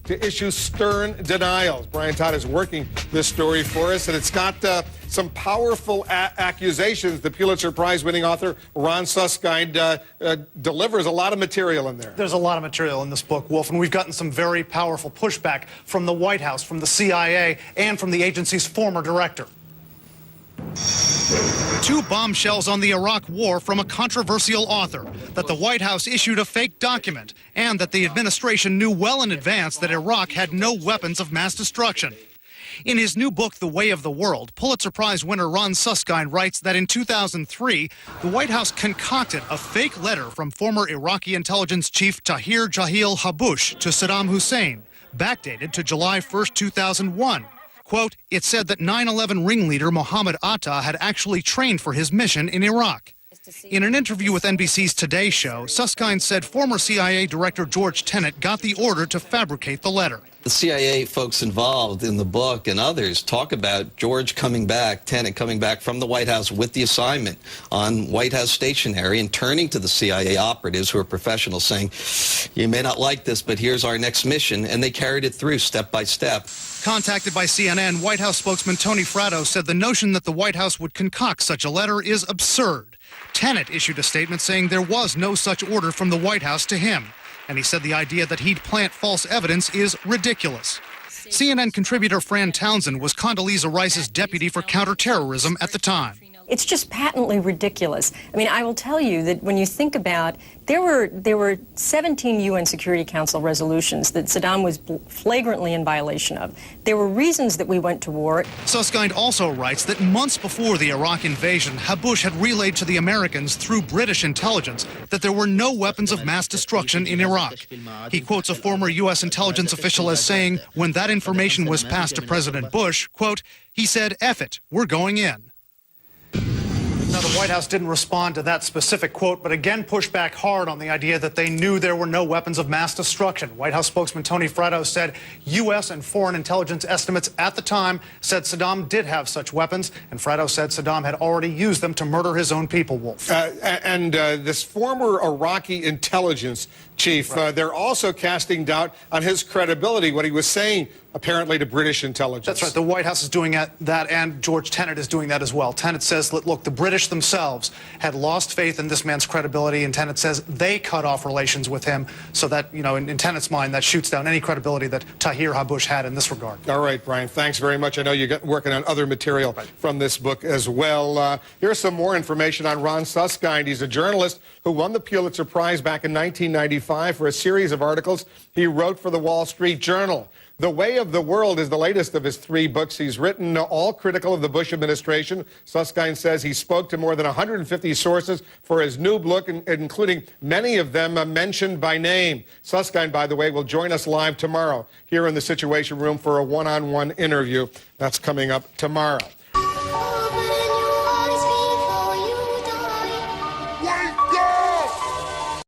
To issue stern denials. Brian Todd is working this story for us, and it's got some powerful accusations. The Pulitzer Prize-winning author Ron Suskind delivers a lot of material in there. There's a lot of material in this book, Wolf, and we've gotten some very powerful pushback from the White House, from the CIA, and from the agency's former director. 2 bombshells on the Iraq War from a controversial author, that the White House issued a fake document, and that the administration knew well in advance that Iraq had no weapons of mass destruction. In his new book, The Way of the World, Pulitzer Prize winner Ron Suskind writes that in 2003, the White House concocted a fake letter from former Iraqi intelligence chief Tahir Jahil Habush to Saddam Hussein, backdated to July 1st, 2001. Quote, it said that 9/11 ringleader Mohammed Atta had actually trained for his mission in Iraq. In an interview with NBC's Today Show, Suskind said former CIA Director George Tenet got the order to fabricate the letter. The CIA folks involved in the book and others talk about George coming back, Tenet coming back from the White House with the assignment on White House stationery and turning to the CIA operatives who are professionals saying, you may not like this, but here's our next mission. And they carried it through step by step. Contacted by CNN, White House spokesman Tony Fratto said the notion that the White House would concoct such a letter is absurd. Tenet issued a statement saying there was no such order from the White House to him. And he said the idea that he'd plant false evidence is ridiculous. CNN contributor Fran Townsend was Condoleezza Rice's deputy for counterterrorism at the time. It's just patently ridiculous. I mean, I will tell you that when you think about, there were 17 UN Security Council resolutions that Saddam was flagrantly in violation of. There were reasons that we went to war. Suskind also writes that months before the Iraq invasion, Habush had relayed to the Americans through British intelligence that there were no weapons of mass destruction in Iraq. He quotes a former U.S. intelligence official as saying, when that information was passed to President Bush, quote, he said, F it, we're going in. Now, the White House didn't respond to that specific quote, but again pushed back hard on the idea that they knew there were no weapons of mass destruction. White House spokesman Tony Fratto said U.S. and foreign intelligence estimates at the time said Saddam did have such weapons, and Fratto said Saddam had already used them to murder his own people, Wolf. This former Iraqi intelligence chief, they're also casting doubt on his credibility, what he was saying apparently to British intelligence. That's right. The White House is doing that, and George Tenet is doing that as well. Tenet says, look, the British themselves had lost faith in this man's credibility, and Tenet says they cut off relations with him, so that, you know, in Tenet's mind, that shoots down any credibility that Tahir Habush had in this regard. All right, Brian, thanks very much. I know you're working on other material from this book as well. Here's some more information on Ron Suskind. He's a journalist who won the Pulitzer Prize back in 1995 for a series of articles he wrote for the Wall Street Journal. The Way of the World is the latest of his 3 books he's written, all critical of the Bush administration. Suskind says he spoke to more than 150 sources for his new book, including many of them mentioned by name. Suskind, by the way, will join us live tomorrow here in the Situation Room for a one-on-one interview. That's coming up tomorrow.